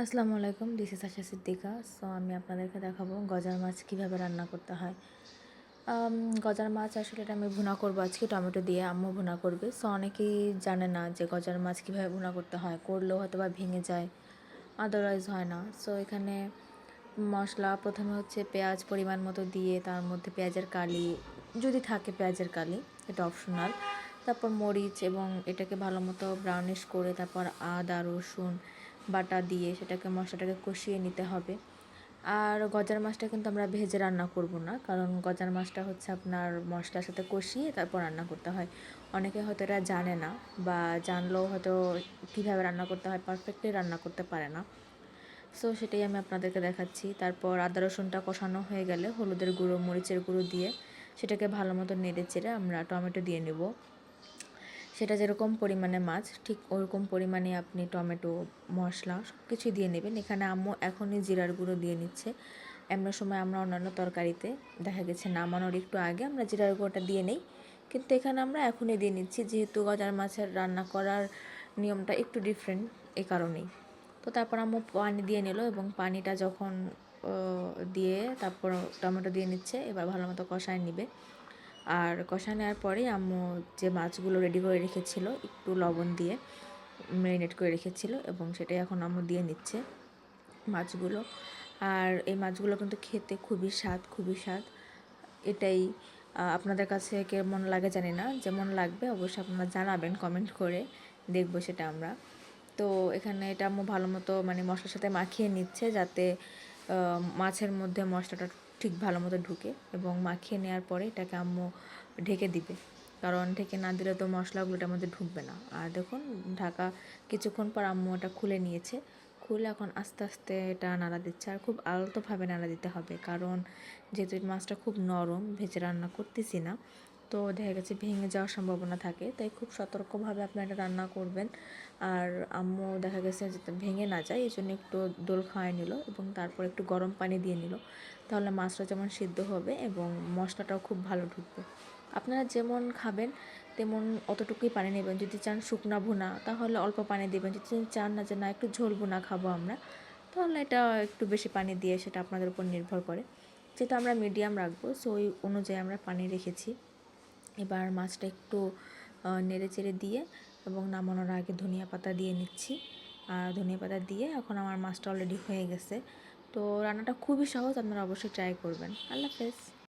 আসসালামু আলাইকুম, this is Asha Siddika. So আমি আপনাদেরকে দেখাবো গজার মাছ কীভাবে রান্না করতে হয়। গজার মাছ আসলে এটা আমি ভুনা করবো আজকে টমেটো দিয়ে, আম্মু ভুনা করবে। সো অনেকেই জানে না যে গজার মাছ কীভাবে ভুনা করতে হয়, করলেও হয়তো বা ভেঙে যায়, আদারওয়াইজ হয় না। সো এখানে মশলা প্রথমে হচ্ছে পেঁয়াজ পরিমাণ মতো দিয়ে তার মধ্যে পেঁয়াজের কালি যদি থাকে, পেঁয়াজের কালি এটা অপশনাল। তারপর মরিচ এবং এটাকে ভালো মতো ব্রাউনিশ করে তারপর আদা রসুন বাটা দিয়ে সেটাকে মশলাটাকে কষিয়ে নিতে হবে। আর গজার মাছটা কিন্তু আমরা ভেজে রান্না করব না, কারণ গজার মাছটা হচ্ছে আপনার মশলার সাথে কষিয়ে তারপর রান্না করতে হয়। অনেকে হয়তো এটা জানে না, বা জানলেও হয়তো কীভাবে রান্না করতে হয় পারফেক্টলি রান্না করতে পারে না। সো সেটাই আমি আপনাদেরকে দেখাচ্ছি। তারপর আদা রসুনটা কষানো হয়ে গেলে হলুদের গুঁড়ো মরিচের গুঁড়ো দিয়ে সেটাকে ভালো মতো নেড়ে চেড়ে আমরা টমেটো দিয়ে নেব। সেটা যেরকম পরিমাণে মাছ ঠিক ওরকম পরিমাণে আপনি টমেটো মশলা সব কিছুই দিয়ে নেবেন। এখানে আম্মু এখনই জিরার গুঁড়ো দিয়ে নিচ্ছে। এমন সময় আমরা অন্যান্য তরকারিতে দেখা গেছে নামানোর একটু আগে আমরা জিরার গুঁড়োটা দিয়ে নেই, কিন্তু এখানে আমরা এখনই দিয়ে নিচ্ছি, যেহেতু গজার মাছের রান্না করার নিয়মটা একটু ডিফারেন্ট, এই কারণেই। তো তারপর আম্মু পানি দিয়ে নিল এবং পানিটা যখন দিয়ে তারপর টমেটো দিয়ে নিচ্ছে, এবার ভালো মতো কষায় নিবে। আর কষা নেওয়ার পরে আম্মু যে মাছগুলো রেডি করে রেখেছিল একটু লবণ দিয়ে ম্যারিনেট করে রেখেছিল, এবং সেটাই এখন আম্মু দিয়ে নিচ্ছে মাছগুলো। আর এই মাছগুলো কিন্তু খেতে খুবই স্বাদ। এটাই আপনাদের কাছে কেমন লাগে জানি না, যেমন লাগবে অবশ্যই আপনারা জানাবেন কমেন্ট করে, দেখবো সেটা আমরা। তো এখানে এটা আম্মু ভালো মতো মশলার সাথে মাখিয়ে নিচ্ছে, যাতে মাছের মধ্যে মশলাটা ঠিক ভালো মতো ঢুকে, এবং মাখিয়ে নেওয়ার পরে এটাকে আম্মু ঢেকে দিবে, কারণ ঢেকে না দিলে তো মশলাগুলো এটার মধ্যে ঢুকবে না। আর দেখুন ঢাকা কিছুক্ষণ পর আম্মু এটা খুলে নিয়েছে, খুলে এখন আস্তে আস্তে এটা নাড়া দিচ্ছে। আর খুব আলতোভাবে নাড়া দিতে হবে, কারণ যেহেতু মাছটা খুব নরম, ভেজে রান্না করতেছি না, তো দেখা গেছে ভেঙে যাওয়ার সম্ভাবনা থাকে, তাই খুব সতর্কভাবে আপনারা এটা রান্না করবেন। আর আম্মু দেখা গেছে যাতে ভেঙে না যায় এই জন্য একটু দোল খাওয়াই নিল, এবং তারপর একটু গরম পানি দিয়ে নিল, তাহলে মাছটা যেমন সিদ্ধ হবে এবং মশলাটাও খুব ভালো ঢুকবে। আপনারা যেমন খাবেন তেমন অতটুকুই পানি নেবেন। যদি চান শুকনা ভুনা তাহলে অল্প পানি দেবেন, যদি চান না যে না একটু ঝোল ভুনা খাবো আমরা, তাহলে এটা একটু বেশি পানি দিয়ে, সেটা আপনাদের উপর নির্ভর করে। যেহেতু আমরা মিডিয়াম রাখবো, সো ওই অনুযায়ী আমরা পানি রেখেছি। এবার মাছটা একটু নেড়ে চেড়ে দিয়ে এবং নামানোর আগে ধনিয়া পাতা দিয়ে নিচ্ছি। আর ধনিয়া পাতা দিয়ে এখন আমার মাছটা অলরেডি হয়ে গেছে। তো রান্নাটা খুবই সহজ, আপনারা অবশ্যই ট্রাই করবেন। আল্লাহ হাফেজ।